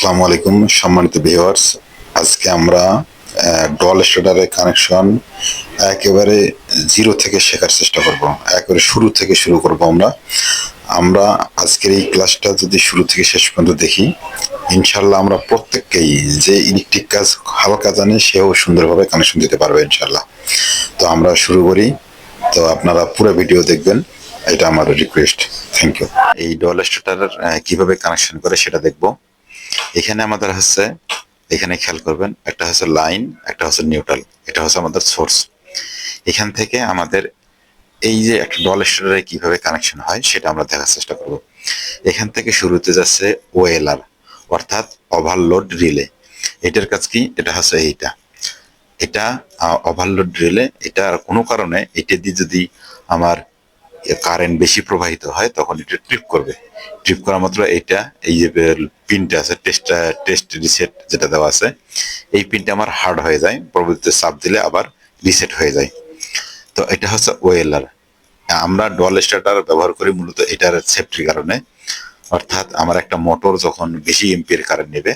আসসালামু আলাইকুম সম্মানিত ভিউয়ার্স। আজকে আমরা ডল স্টার্টারের কানেকশন একেবারে জিরো থেকে শেখার চেষ্টা করব। একেবারে শুরু থেকে শুরু করব আমরা। আমরা আজকের এই ক্লাসটা যদি শুরু থেকে শেষ পর্যন্ত দেখি, ইনশাল্লাহ আমরা প্রত্যেককেই যে ইলেকট্রিক কাজ হালকা জানে সেও সুন্দরভাবে কানেকশন দিতে পারবে ইনশাল্লাহ। তো আমরা শুরু করি। তো আপনারা পুরো ভিডিও দেখবেন, এটা আমার রিকোয়েস্ট। Thank you. এই ডল স্টার্টার কিভাবে কানেকশন করে সেটা দেখব। এখানে আমাদের হচ্ছে, এখানে খেয়াল করবেন, একটা হচ্ছে লাইন, একটা হচ্ছে নিউট্রাল, এটা হচ্ছে আমাদের সোর্স। এখান থেকে আমাদের এই যে একটা ডল স্টার্টারে কিভাবে কানেকশন হয় সেটা আমরা দেখার চেষ্টা করব। এখান থেকে শুরুতে যাচ্ছে ওএলআর, অর্থাৎ ওভারলোড রিলে। এটার কাজ কি? এটা হচ্ছে এটা ওভারলোড রিলে। এটা কোনো কারণে এটা দিয়ে যদি আমার কারেন্ট বেশি প্রবাহিত হয় তখন এটা ট্রিপ করবে। ট্রিপ করা মাত্র এটা, এই যে পিনটা আছে, টেস্ট রিসেট যেটা দেওয়া আছে, এই পিনটা আমার হার্ড হয়ে যায়, পরবর্তীতে চাপ দিলে আবার রিসেট হয়ে যায়। তো এটা হচ্ছে ওএলআর। আমরা ডল স্টার্টার ব্যবহার করি মূলত এটার সেফটির কারণে। অর্থাৎ আমার একটা মোটর যখন বেশি এম্পিয়ার কারেন্ট নেবে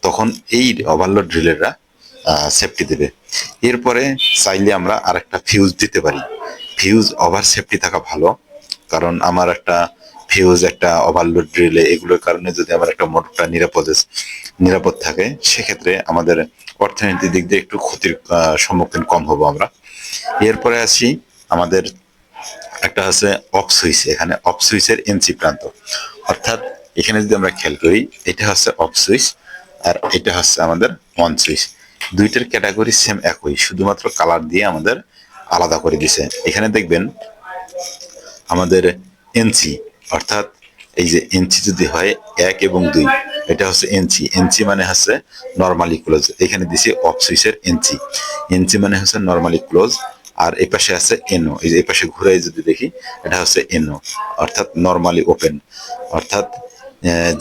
তখন এই ওভারলোড রিলেরা সেফটি দেবে। এরপরে চাইলে আমরা আরেকটা ফিউজ দিতে পারি। ফিউজ ওভার সেফটি থাকা ভালো, কারণ আমার একটা ফিউজ, একটা ওভারলোড রিলে, এগুলোর কারণে যদি আমার একটা মোটরটা নিরাপদ থাকে, সেক্ষেত্রে আমাদের অর্থনৈতিক দিক দিয়ে একটু ক্ষতির সম্মুখীন কম হবো আমরা। এরপরে আসি আমাদের একটা আছে অফ সুইচ। এখানে অফ সুইচের এনসি প্রান্ত, অর্থাৎ এখানে যদি আমরা খেয়াল করি, এটা হচ্ছে অফ সুইচ আর এটা হচ্ছে আমাদের অন সুইচ। দুইটার ক্যাটাগরি সেম একই, শুধুমাত্র কালার দিয়ে আমাদের আলাদা করে দিছে। এখানে দেখবেন আমাদের এনসি, অর্থাৎ এই যে এনসি যদি হয় 1 এবং 2, এটা হচ্ছে এনসি। এনসি মানে হচ্ছে নর্মালি ক্লোজ। এখানে দিছি অফ সুইচের এনসি। এনসি মানে হচ্ছে নর্মালি ক্লোজ। আর এই পাশে আছে এনও, এই যে এই পাশে ঘুরে যদি দেখি, এটা হচ্ছে এনও, অর্থাৎ নর্মালি ওপেন। অর্থাৎ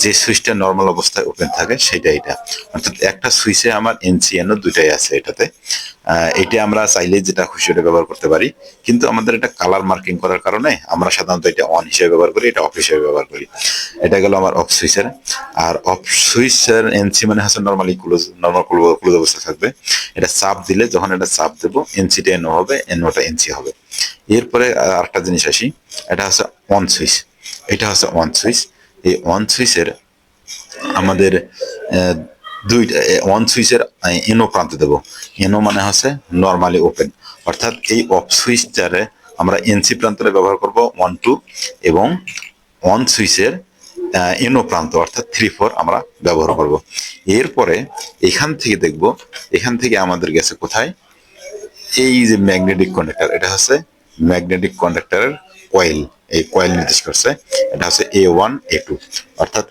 যে সুইচটা নর্মাল অবস্থায় ওপেন থাকে সেটা এটা। অর্থাৎ একটা সুইচে আমার এনসি এনও দুইটাই আছে এটাতে। এটা আমরা চাইলে যেটা খুশি ওটা ব্যবহার করতে পারি, কিন্তু আমাদের এটা কালার মার্কিং করার কারণে আমরা সাধারণত এটা অন হিসেবে ব্যবহার করি, এটা অফ হিসেবে ব্যবহার করি। এটা গেল আমার অফ সুইচের। আর অফ সুইচের এনসি মানে হচ্ছে নর্মালি ক্লোজ, ক্লোজ অবস্থা থাকবে। এটা চাপ দিলে, যখন এটা চাপ দেবো, এনসিটা এনও হবে, এনওটা এনসি হবে। এরপরে আরেকটা জিনিস আসি, এটা হচ্ছে অন সুইচ। এটা হচ্ছে অন সুইচ। এই অন সুইচের আমাদের দুইটা অন সুইচের এনো প্রান্ত দেব। এনো মানে হচ্ছে নর্মালি ওপেন। অর্থাৎ এই অফ সুইচটারে আমরা এনসি প্রান্তরে ব্যবহার করব 1 2, এবং অন সুইচের এনো প্রান্ত অর্থাৎ 3 4 আমরা ব্যবহার করব। এরপরে এখান থেকে দেখব, এখান থেকে আমাদের গেছে কোথায়, এই যে ম্যাগনেটিক কন্ডাক্টর, এটা হচ্ছে ম্যাগনেটিক কন্ডাক্টরের কয়েল। এই কয়েল নির্দেশ করছে, এটা হচ্ছে A1 A2, অর্থাৎ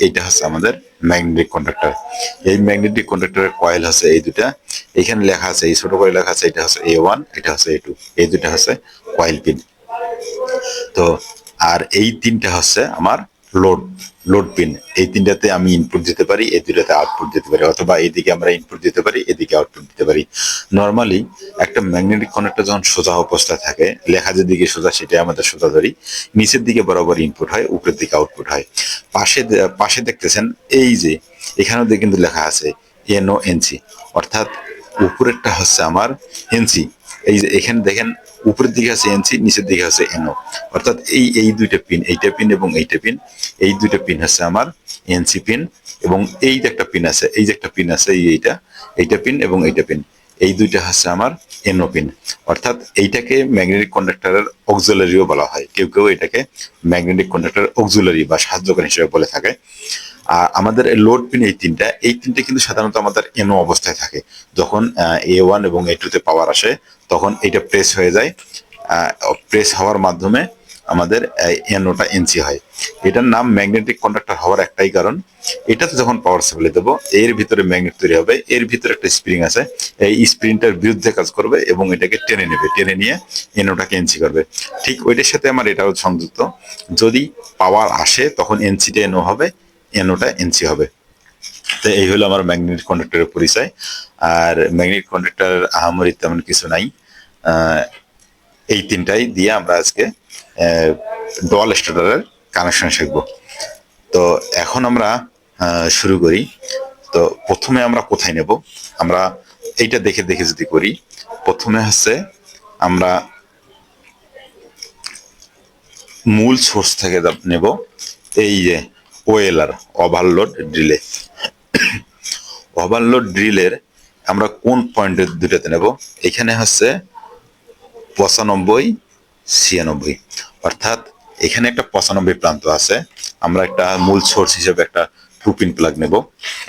এইটা হচ্ছে আমাদের ম্যাগনেটিক কন্ডাক্টর। এই ম্যাগনেটিক কন্ডাক্টরের কয়েল হচ্ছে এই দুটা। এখানে লেখা আছে, এই ছোট করে লেখা আছে, এটা হচ্ছে A1, এটা হচ্ছে A2, এই দুটা হচ্ছে কয়েল পিন। তো আর এই তিনটা হচ্ছে আমার লোড লোড পিন। এই তিনটাতে আমি ইনপুট দিতে পারি, এই দুটাতে আউটপুট দিতে পারি, অথবা এইদিকে আমরা ইনপুট দিতে পারি, এদিকে আউটপুট দিতে পারি। নর্মালি একটা ম্যাগনেটিক কন্ডাক্টর যখন সোজা অবস্থায় থাকে, লেখা যেদিকে সোজা সেটাই আমাদের সোজা ধরি, নিচের দিকে বরাবর ইনপুট হয়, উপরের দিকে আউটপুট হয়। পাশে দেখতেছেন এই যে এখানেও কিন্তু লেখা আছে এনও এনসি, অর্থাৎ উপরেরটা হচ্ছে আমার এনসি। এই যে এখানে দেখেন উপরের দিকে আছে এনসি, নিচের দিকে আছে এনও, অর্থাৎ এই দুইটা পিন, এইটা পিন এবং এইটা পিন, এই দুইটা পিন হচ্ছে আমার এনসি পিন। এবং এই যে একটা পিন আছে, এই যে একটা পিন আছে, এইটা পিন এবং এইটা পিন, এই দুইটা হচ্ছে আমার এনও পিন। অর্থাৎ এইটাকে ম্যাগনেটিক কন্ডাক্টরের অক্সিলারিও বলা হয়, কেউ কেউ এটাকে ম্যাগনেটিক কন্ডাক্টরের অক্সিলারি বা সাহায্যকারী হিসেবে বলে থাকে। আর আমাদের লোড পিন এই তিনটা কিন্তু সাধারণত আমাদের এনও অবস্থায় থাকে। যখন A1 এবং A2 তে পাওয়ার আসে তখন এটা প্রেস হয়ে যায়। প্রেস হওয়ার মাধ্যমে আমাদের এনওটা এনসি হয়। এটার নাম ম্যাগনেটিক কন্ডাক্টর হওয়ার একটাই কারণ, এটাতে যখন পাওয়ার সাপ্লাই দেবো, এর ভিতরে ম্যাগনেট তৈরি হবে, এর ভিতরে একটা স্প্রিং আছে, এই স্প্রিংটার বিরুদ্ধে কাজ করবে এবং এটাকে টেনে নেবে, টেনে নিয়ে এনওটাকে এনসি করবে। ঠিক ওইটার সাথে আমার এটাও সংযুক্ত। যদি পাওয়ার আসে তখন এনসিটা এনও হবে, এনওটা এনসি হবে। তো এই হলো আমার ম্যাগনেটিক কন্ডাক্টরের পরিচয়। আর ম্যাগনেটিক কন্ডাক্টরের আহামরি তেমন কিছু নাই। এই তিনটাই দিয়ে আমরা আজকে ডুয়াল স্টার্টারের কানেকশন শিখব। তো এখন আমরা শুরু করি। তো প্রথমে আমরা কোথায় নেব, আমরা এইটা দেখে দেখে যদি করি, প্রথমে হচ্ছে আমরা মূল সোর্স থেকে নেব, এই যে ওএলআর, ওভারলোড ড্রিলে। ওভারলোড ড্রিলের আমরা কোন পয়েন্টের দুটাতে নেব, এখানে হচ্ছে 95, 96, অর্থাৎ এখানে একটা 95 প্রান্ত আছে। আমরা একটা মূল সোর্স হিসেবে একটা টুপিন প্লাগ নেব।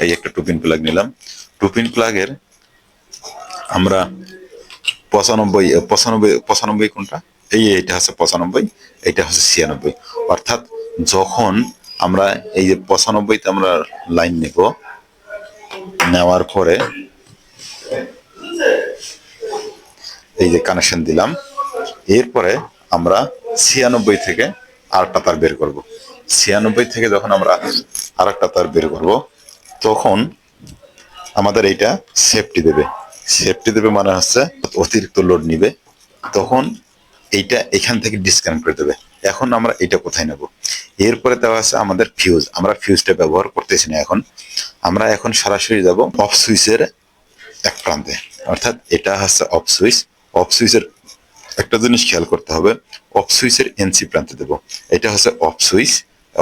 এই একটা টুপিন প্লাগ নিলাম। টুপিন প্লাগের আমরা 95, 95, 95 কোনটা, এইটা হচ্ছে 95, এইটা হচ্ছে 96। অর্থাৎ যখন আমরা এই যে 95তে আমরা লাইন নেব, নেওয়ার পরে এই যে কানেকশন দিলাম, এরপরে আমরা 96 থেকে আরেকটা তার বের করব। 96 থেকে যখন আমরা আরেকটা তার বের করব, তখন আমাদের এইটা সেফটি দেবে। সেফটি দেবে মানে হচ্ছে অতিরিক্ত লোড নিবে, তখন এইটা এখান থেকে ডিসকানেক্ট করে দেবে। এখন আমরা এটা কোথায় নেব, এরপরে দেওয়া আছে আমাদের ফিউজ। আমরা ফিউজটা ব্যবহার করতেছি না এখন, আমরা এখন সরাসরি যাব অফ সুইচের এক প্রান্তে, অর্থাৎ এটা হচ্ছে অফ সুইচ। অফ সুইচের একটা জিনিস খেয়াল করতে হবে, অফ সুইচের এনসি প্রান্তে দেব। এটা হচ্ছে অফ সুইচ,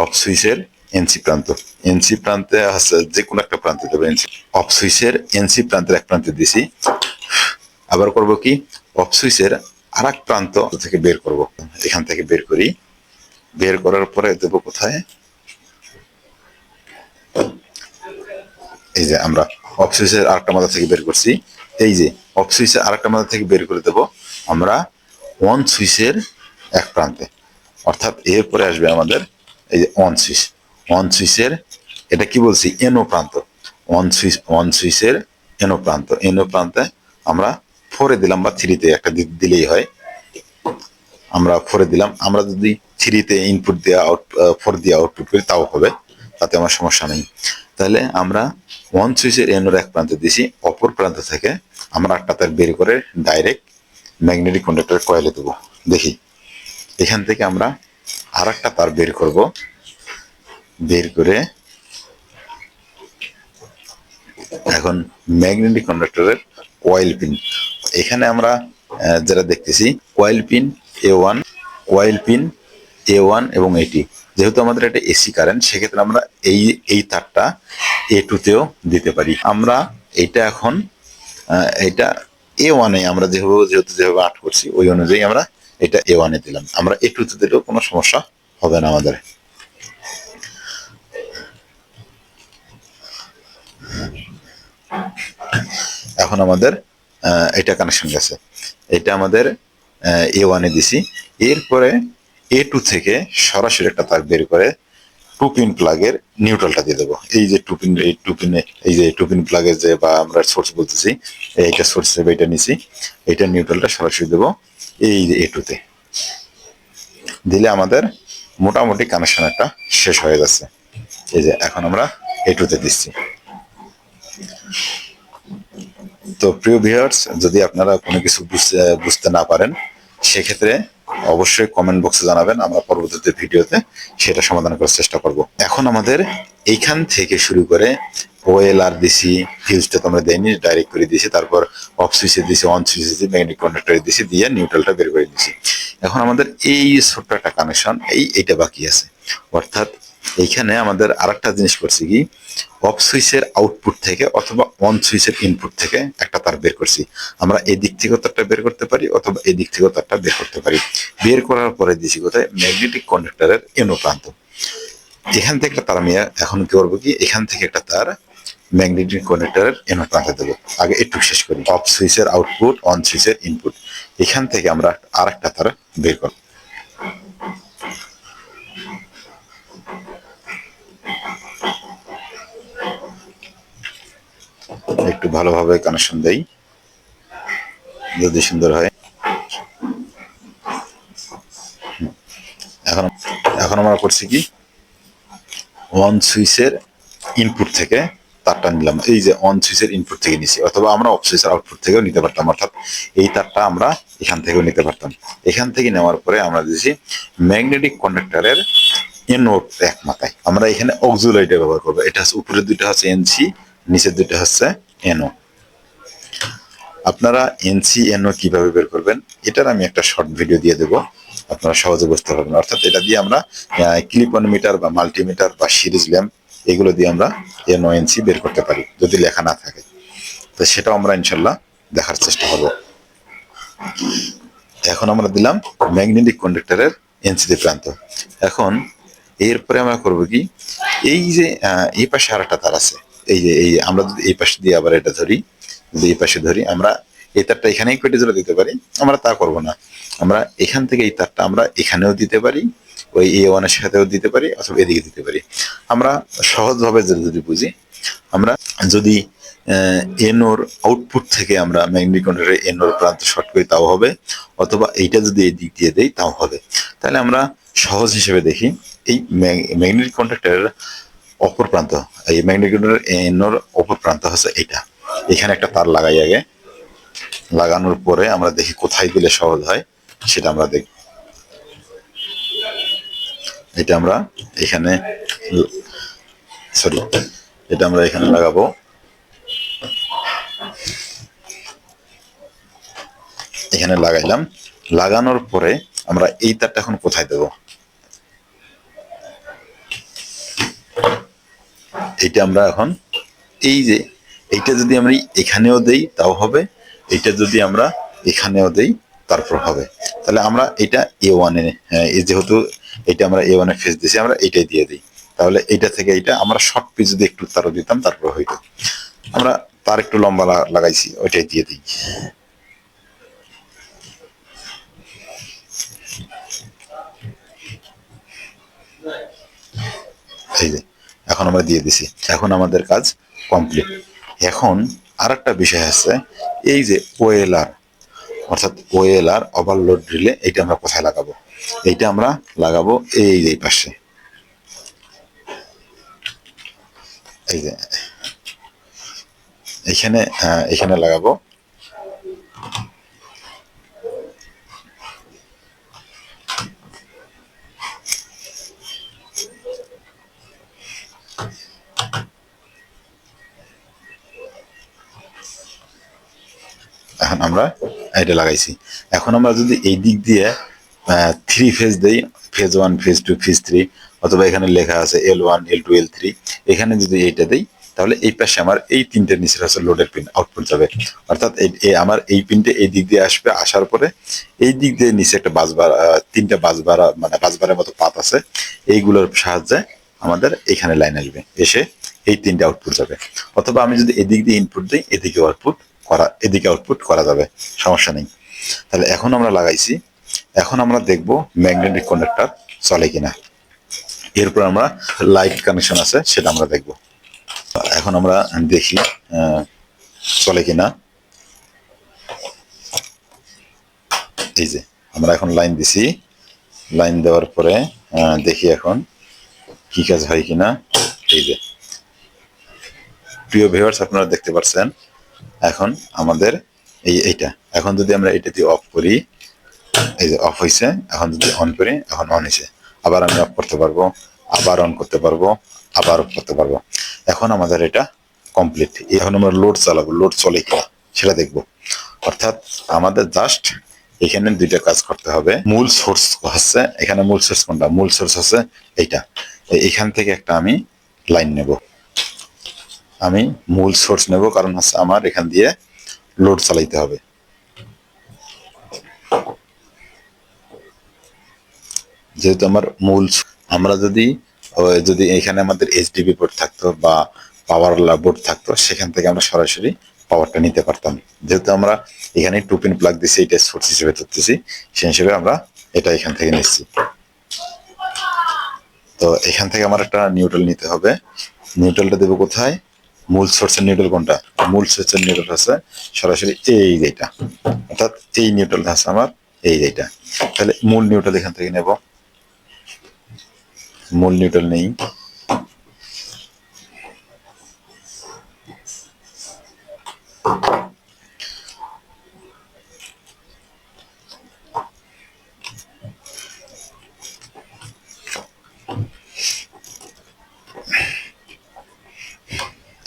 অফ সুইচের এনসি প্রান্ত। এনসি প্রান্তে হচ্ছে যে কোনো একটা প্রান্তে দেবো এনসি। অফ সুইচের এনসি প্রান্তের এক প্রান্তে দিছি। আবার করব কি, অফ সুইচের আর এক প্রান্ত থেকে বের করব। এখান থেকে বের করি, বের করার পরে দেবো কোথায়, এই যে আমরা অফ সুইচের আরেকটা মাথা থেকে বের করছি। এই যে অফ সুইচের আরেকটা মাথা থেকে বের করে দেব আমরা অন সুইচের এক প্রান্তে, অর্থাৎ এরপরে আসবে আমাদের এই যে অন সুইচ। অন সুইচের এটা কি বলছি, এনো প্রান্ত। অন সুইচ, অন সুইচের এনো প্রান্ত। এনো প্রান্তে আমরা 4 দিলাম বা 3-তে একটা দিলেই হয়। আমরা 4 দিলাম। আমরা যদি 3-তে ইনপুট দেওয়া 4 দিয়ে আউটপুট করি তাও হবে, তাতে আমার সমস্যা নেই। তাহলে আমরা ওয়ান সুইচের এনোর এক প্রান্তে দিছি, অপর প্রান্ত থেকে আমরা একটা তার বের করে ডাইরেক্ট ম্যাগনেটিক কন্ডাক্টর কয়েলে দেবো। দেখি এখান থেকে আমরা আর একটা তার বের করব, বের করে এখন ম্যাগনেটিক কন্ডাক্টরের কয়েল পিন, এখানে আমরা যেটা দেখতেছি coil pin A1, coil pin A1 এবং এটি, যেহেতু আমাদের এটা এসি কারেন্ট, সেক্ষেত্রে আমরা এই তারটা A2-তেও দিতে পারি। আমরা এটা এখন এটা A1-এ আমরা যেভাবে আট করছি ওই অনুযায়ী আমরা এটা A1-এ দিলাম। আমরা A2-তে দিলেও কোনো সমস্যা হবে না আমাদের। এখন আমাদের এটা কানেকশন গেছে, এটা আমাদের A1-এ দিছি। এরপরে A2 থেকে সরাসরি একটা তার বের করে টুপিন প্লাগের নিউট্রালটা দিয়ে দেবো। এই যে টুপিন, এই টুপিনে এই যে টুপিন প্লাগের যে বা আমরা সোর্স বলতেছি, এইটা সোর্স হিসেবে এটা নিছি, এইটা নিউট্রালটা সরাসরি দেবো এই যে A2-তে দিলে আমাদের মোটামুটি কানেকশন একটা শেষ হয়ে যাচ্ছে। এই যে এখন আমরা A2-তে দিচ্ছি। তো প্রিয় ভিউয়ার্স, যদি আপনারা কোনো কিছু বুঝতে না পারেন, সেক্ষেত্রে অবশ্যই কমেন্ট বক্সে জানাবেন, আমরা পরবর্তীতে ভিডিওতে সেটা সমাধান করার চেষ্টা করব। এখন আমাদের এইখান থেকে শুরু করে ওএলআর দিছি, ফিউজটা তো আমরা দেইনি, ডাইরেক্ট করে দিয়েছি, তারপর অফ সুইচে দিয়েছি, অন সুইচে দিয়েছি, ম্যাগনেটিক কন্ডাক্টরে দিয়েছি, দিয়ে নিউট্রালটা বের করে দিয়েছি। এখন আমাদের এই ছোট্ট একটা কানেকশন এইটা বাকি আছে, অর্থাৎ এইখানে আমাদের আরেকটা জিনিস করছি কি, অফ সুইচের আউটপুট থেকে অথবা অন সুইচের ইনপুট থেকে একটা তার বের করছি। আমরা এই দিক থেকেও তারটা বের করতে পারি অথবা এই দিক থেকেও তারটা বের করতে পারি। বের করার পরে দিছি কোথায়, ম্যাগনেটিক কন্ডাক্টরের এনো প্রান্ত। এখান থেকে একটা তার আমি এখন কি করবো কি, এখান থেকে একটা তার ম্যাগনেটিক কন্ডাক্টরের এনো প্রান্তে দেবো। আগে একটু শেষ করি, অফ সুইচের আউটপুট, অন সুইচের ইনপুট, এখান থেকে আমরা আর একটা তার বের করব। একটু ভালোভাবে কানেকশন দেই যদি সুন্দর হয়। এখন এখন আমরা করছি কি, অন সুইচের ইনপুট থেকে তারটা নিলাম, এই যে অন সুইচের ইনপুট থেকে নিছি, অথবা আমরা অফ সুইচের আউটপুট থেকেও নিতে পারতাম, অর্থাৎ এই তারটা আমরা এখান থেকেও নিতে পারতাম। এখান থেকে নেওয়ার পরে আমরা দিয়েছি ম্যাগনেটিক কন্ডাক্টরের এনওর এক মাথায় আমরা এখানে অক্সুলাইটে ব্যবহার করবো। এটা হচ্ছে উপরের দুইটা হচ্ছে এনসি, নিচের দুইটা হচ্ছে এনও। আপনারা এনসি এনও কিভাবে বের করবেন এটার আমি একটা শর্ট ভিডিও দিয়ে দেবো, আপনারা সহজে বুঝতে পারবেন। অর্থাৎ এটা দিয়ে আমরা ক্লিপ অন মিটার বা মাল্টিমিটার বা সিরিজ ল্যাম্প এগুলো দিয়ে আমরা এনও এনসি বের করতে পারি যদি লেখা না থাকে। তো সেটাও আমরা ইনশাল্লাহ দেখার চেষ্টা করব। এখন আমরা দিলাম ম্যাগনেটিক কন্ডাক্টরের এনসিতে প্রান্ত। এখন এরপরে আমরা করব কি, এই যে এই পাশে আর একটা তার আছে, এই আমরা যদি এই পাশে দিয়ে আবার এটা ধরি, যদি এই পাশে ধরি আমরা এই তারটা এখানেই কেটে জোড়া দিতে পারি, আমরা তা করব না। আমরা এখান থেকে এই তারটা আমরা এখানেও দিতে পারি, ওই এ ওয়ানের সাথেও দিতে পারি, অথবা এদিকে দিতে পারি। আমরা সহজভাবে যদি বুঝি, আমরা যদি এনোর আউটপুট থেকে আমরা ম্যাগনেটিক কন্ডাক্টরে এনোর প্রান্ত শর্ট করি তাও হবে, অথবা এইটা যদি এই দিক দিয়ে দেই তাও হবে। তাহলে আমরা সহজ হিসেবে দেখি, এই ম্যাগনেটিক কন্ডাক্টরের অপর প্রান্ত, এই ম্যাগনেটিক কন্ডাক্টরের এনোর অপর প্রান্ত হচ্ছে এইটা। এখানে একটা তার লাগাই আগে, লাগানোর পরে আমরা দেখি কোথায় দিলে সহজ হয় সেটা আমরা দেখি। এটা আমরা এখানে এটা আমরা এখানে লাগাবো। এখানে লাগাইলাম, লাগানোর পরে আমরা এই তারটা এখন কোথায় দেব, এইটা আমরা এখন এই যে এইটা যদি আমরা এখানেও দেই তাও হবে, এইটা যদি আমরা এখানেও দেই তারপর হবে। তাহলে আমরা এটা এ ওয়ানে, যেহেতু এটা আমরা এ ওয়ানে ফেস দিয়েছি, আমরা এইটাই দিয়ে দিই। তাহলে এইটা থেকে এইটা আমরা শর্ট পিস যদি একটু তারও দিতাম তারপর হইতো। আমরা তার একটু লম্বা লাগাইছি, ওইটাই দিয়ে দিই। এই যে এখন আমরা দিয়ে দিছি, এখন আমাদের কাজ কমপ্লিট। এখন আর একটা বিষয় আছে, এই যে ওএলআর, অর্থাৎ ওএলআর ওভারলোড রিলে, এইটা আমরা কোথায় লাগাবো? এইটা আমরা লাগাবো এই যে পাশে, এই যে এখানে, এখানে লাগাবো। এখন আমরা এটা লাগাইছি। এখন আমরা যদি এই দিক দিয়ে 3 ফেজ দেই, ফেজ 1 ফেজ 2 ফেজ 3, অথবা এখানে লেখা আছে L1 L2 L3, এখানে যদি এইটা দেই তাহলে এই পাশে আমার এই তিনটের নিচের হচ্ছে লোডের পিন আউটপুট যাবে। অর্থাৎ আমার এই পিনটা এই দিক দিয়ে আসবে, আসার পরে এই দিক দিয়ে নিচে একটা বাসবার, তিনটা বাসবার মানে বাসবারের মতো পাত আছে, এইগুলোর সাহায্যে আমাদের এখানে লাইন আসবে, এসে এই তিনটে আউটপুট যাবে। অথবা আমি যদি এদিক দিয়ে ইনপুট দিই, এদিকে আউটপুট করা, এদিকে আউটপুট করা যাবে, সমস্যা নেই। তাহলে এখন আমরা লাগাইছি, এখন আমরা দেখব ম্যাগনেটিক কন্ডাক্টর চলে কিনা। এরপর আমরা লাইট কানেকশন আছে সেটা আমরা দেখব। এখন আমরা দেখি চলে কিনা। এই যে আমরা এখন লাইন দিছি, লাইন দেওয়ার পরে দেখি এখন কি কাজ হয় কিনা। এই যে প্রিয় ভিউয়ার্স, আপনারা দেখতে পাচ্ছেন এখন আমাদের এইটা, এখন যদি আমরা এটা দিয়ে অফ করি, এই যে অফ হয়েছে, এখন যদি অন করি এখন অন হয়েছে, আবার আমি অফ করতে পারবো, আবার অন করতে পারবো, আবার অফ করতে পারবো। এখন আমাদের এটা কমপ্লিট। এখন আমরা লোড চালাবো, লোড চলে কিনা সেটা দেখবো। অর্থাৎ আমাদের জাস্ট এখানে দুইটা কাজ করতে হবে। মূল সোর্স হচ্ছে এখানে, মূল সোর্স কোনটা? মূল সোর্স হচ্ছে এইটা। এখান থেকে একটা আমি লাইন নেব, আমি মূল সোর্স নেব, কারণ হচ্ছে আমার এখান দিয়ে লোড চালাইতে হবে। যেহেতু আমার মূল, আমরা যদি যদি এখানে আমাদের এইচডিবি বোর্ড থাকতো বা পাওয়ার বোর্ড থাকতো, সেখান থেকে আমরা সরাসরি পাওয়ারটা নিতে পারতাম। যেহেতু আমরা এখানে 2 পিন প্লাগ দিচ্ছি, এটা সোর্স হিসেবে ধরতেছি, সেই হিসেবে আমরা এটা এখান থেকে নিচ্ছি। তো এখান থেকে আমার একটা নিউট্রাল নিতে হবে। নিউট্রালটা দেবো কোথায়? মূল সোর্সের নিউট্রাল কোনটা? মূল সোর্সের নিউট্রাল আছে সরাসরি এই যেটা, অর্থাৎ এই নিউট্রালটা আছে আমার এই যেটা। তাহলে মূল নিউট্রাল এখান থেকে নেব, মূল নিউট্রাল নেই।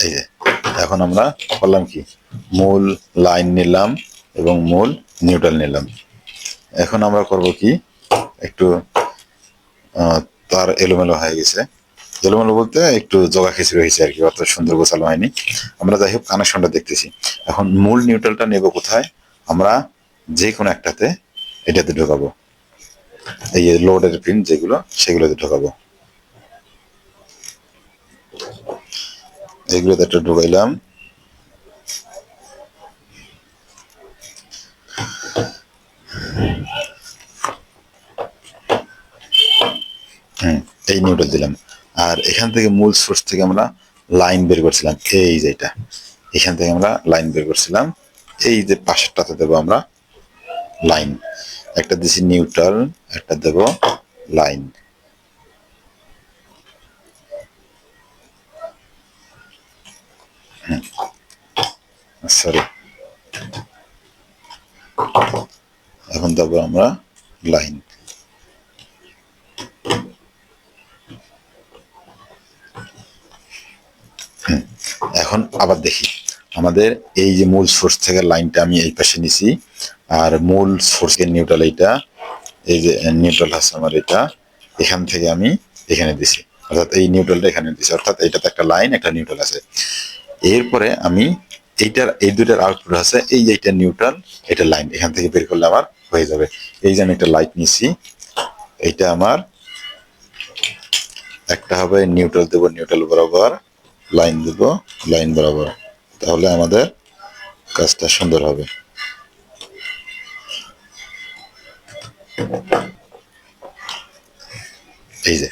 এই যে এখন আমরা করলাম কি, মূল লাইন নিলাম এবং মূল নিউট্রাল নিলাম। এখন আমরা করব কি, একটু তার এলোমেলো হয়ে গেছে, এলোমেলো বলতে একটু জগা খিচুড়ি হয়েছে আর কি, অত সুন্দর গোছালো হয়নি। আমরা যাই হোক কানেকশনটা দেখতেছি। এখন মূল নিউট্রালটা নেব কোথায়, আমরা যে কোনো একটাতে এটাতে ঢোকাবো, এই লোডের পিন যেগুলো সেগুলোতে ঢোকাবো। এইগুলোতে একটা ঢোকাইলাম। এই নিউট্রাল দিলাম। আর এখান থেকে মূল সোর্স থেকে আমরা লাইন বের করছিলাম, এই যে এটা, এখান থেকে আমরা লাইন বের করছিলাম, এই যে পাশেরটাতে দেবো আমরা লাইন। একটা দিছি নিউট্রাল, একটা দেব লাইন। সরি, এখন দেবো আমরা লাইন। এখন আবার দেখি আমাদের এই যে মূল সোর্স থেকে লাইনটা আমি এই পাশে নিছি, আর মূল সোর্সের নিউট্রাল এইটা, এই যে নিউট্রাল আছে আমার এটা, এখান থেকে আমি এখানে দিছি, অর্থাৎ এই নিউট্রালটা এখানে দিছি, অর্থাৎ এইটাতে একটা লাইন একটা নিউট্রাল আছে। এরপরে আমি এইটার এই দুইটার আউটপুট আছে, এই যে এইটা নিউট্রাল এটা লাইন, এখান থেকে বের করলে আমার হয়ে যাবে। এই যে আমি একটা লাইট নিছি, এইটা আমার একটা হবে নিউট্রাল দেবো, নিউট্রাল বরাবর লাইন দেব, লাইন বরাবর, তাহলে আমাদের কাজটা সুন্দর হবে। এই যে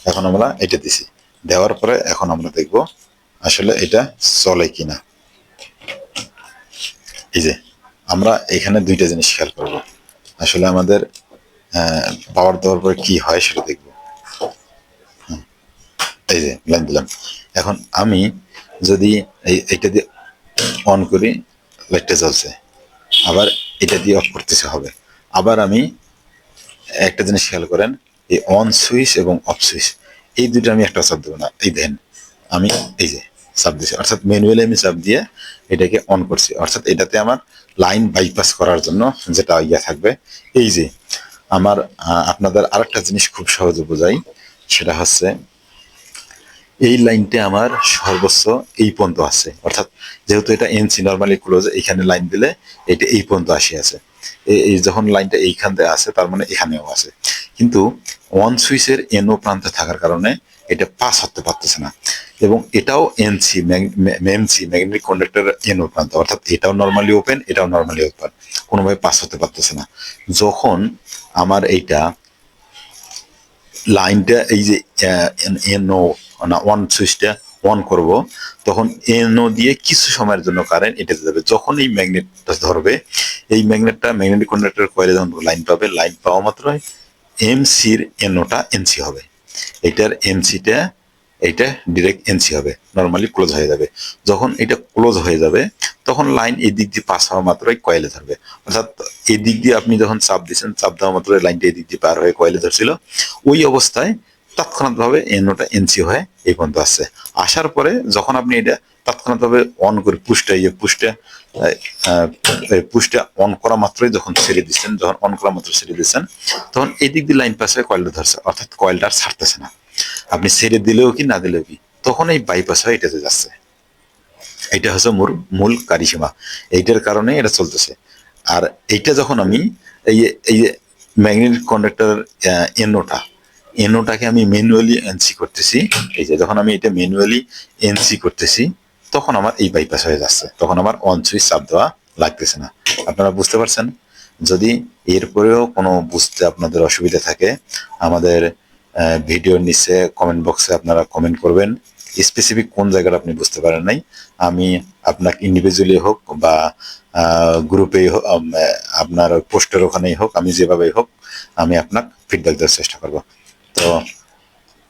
এখন আমরা এটা দিছি, দেওয়ার পরে এখন আমরা দেখব আসলে এটা চলে কিনা। এই যে আমরা এখানে দুইটা জিনিস খেয়াল করব, আসলে আমাদের পাওয়ার দেওয়ার পরে কি হয় সেটা দেখব। এই যে লাইন দিলাম। এখন আমি যদি এইটা দিয়ে অন করি, লাইটটা জ্বলছে, আবার এটা দিয়ে অফ করতেছে হবে। আবার আমি একটা জিনিস খেয়াল করেন, এই অন সুইচ এবং অফ সুইচ এই দুটো আমি একটা চাপ দেবো না, এই দেন আমি এই যে চাপ দিয়েছি, অর্থাৎ ম্যানুয়ালি আমি চাপ দিয়ে এটাকে অন করছি, অর্থাৎ এটাতে আমার লাইন বাইপাস করার জন্য যেটা ইয়ে থাকবে। এই যে আমার আপনাদের আরেকটা জিনিস খুব সহজে বোঝাই, সেটা হচ্ছে এই লাইনটা আমার সর্বোচ্চ এই পর্যন্ত আছে, অর্থাৎ যেহেতু এটা এনসি নর্মালি ক্লোজ, এইখানে লাইন দিলে এটা এই পর্যন্ত আসে আছে। এই যখন লাইনটা এইখান থেকে আছে তার মানে এখানেও আছে, কিন্তু ওয়ান সুইচের এনও প্রান্তে থাকার কারণে এটা পাস হতে পারতেছে না। এবং এটাও এনসি ম্যাগনেটিক কন্ডাক্টর এনও প্রান্ত, অর্থাৎ এটাও নর্মালি ওপেন, এটাও নর্মালি ওপেন, কোনোভাবে পাস হতে পারতেছে না। যখন আমার এইটা লাইনটা এই যে এনও না ওয়ান সুইচটা অন করব, তখন এনও দিয়ে কিছু সময়ের জন্য কারেন্ট এটাতে যাবে। যখন এই ম্যাগনেটটা ধরবে, এই ম্যাগনেটটা ম্যাগনেটিক কন্ডাক্টর কয়েলে যখন লাইন পাবে, লাইন পাওয়া মাত্রই এমসির এনওটা এনসি হবে, এটার এমসিটা এইটা ডিরেক্ট এনসি হবে, নর্মালি ক্লোজ হয়ে যাবে। যখন এটা ক্লোজ হয়ে যাবে তখন লাইন এই দিক দিয়ে পাস হওয়া মাত্রই কয়েলে ধরবে, অর্থাৎ এই দিক দিয়ে আপনি যখন চাপ দিচ্ছেন, চাপ দেওয়া মাত্র লাইনটা এই দিক দিয়ে পার হয়ে কয়েলে ধরছিল, ওই অবস্থায় তৎক্ষণাৎভাবে এনওটা এনসি হয়ে এই পর্যন্ত আসছে। আসার পরে যখন আপনি এটা তৎক্ষণাৎভাবে অন করে পুশটা অন করা মাত্রই যখন ছেড়ে দিচ্ছেন, যখন অন করা মাত্র ছেড়ে দিচ্ছেন, তখন এই দিক দিয়ে লাইন পাস হয়ে কয়েলটা ধরছে, অর্থাৎ কয়েলটা আর ছাড়তেছে না। আপনি ছেড়ে দিলেও কি না দিলেও কি, তখন এই বাইপাস হয়ে এটাতে যাচ্ছে। এইটা হচ্ছে মূল কারিসীমা, এইটার কারণে এটা চলতেছে। আর এইটা যখন আমি এই যে ম্যাগনেটিক কন্ডাক্টর এনোটাকে আমি ম্যানুয়ালি এনসি করতেছি, এই যে যখন আমি এটা ম্যানুয়ালি এনসি করতেছি, তখন আমার এই বাইপাস হয়ে যাচ্ছে, তখন আমার অন সুইচ চাপ দেওয়া লাগতেছে না। আপনারা বুঝতে পারছেন? যদি এরপরেও কোনো বুঝতে আপনাদের অসুবিধা থাকে, আমাদের ভিডিওর নিচে কমেন্ট বক্সে আপনারা কমেন্ট করবেন, স্পেসিফিক কোন জায়গাটা আপনি বুঝতে পারেন নাই। আমি আপনাকে ইন্ডিভিজুয়ালি হোক বা গ্রুপেই হোক, আপনার পোস্টের ওখানেই হোক, আমি যেভাবেই হোক আমি আপনার ফিডব্যাক দেওয়ার চেষ্টা করব। তো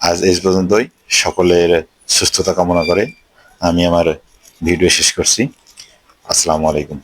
আজ এই পর্যন্তই, সকলের সুস্থতা কামনা করে আমি আমার ভিডিও শেষ করছি। আসসালামু আলাইকুম।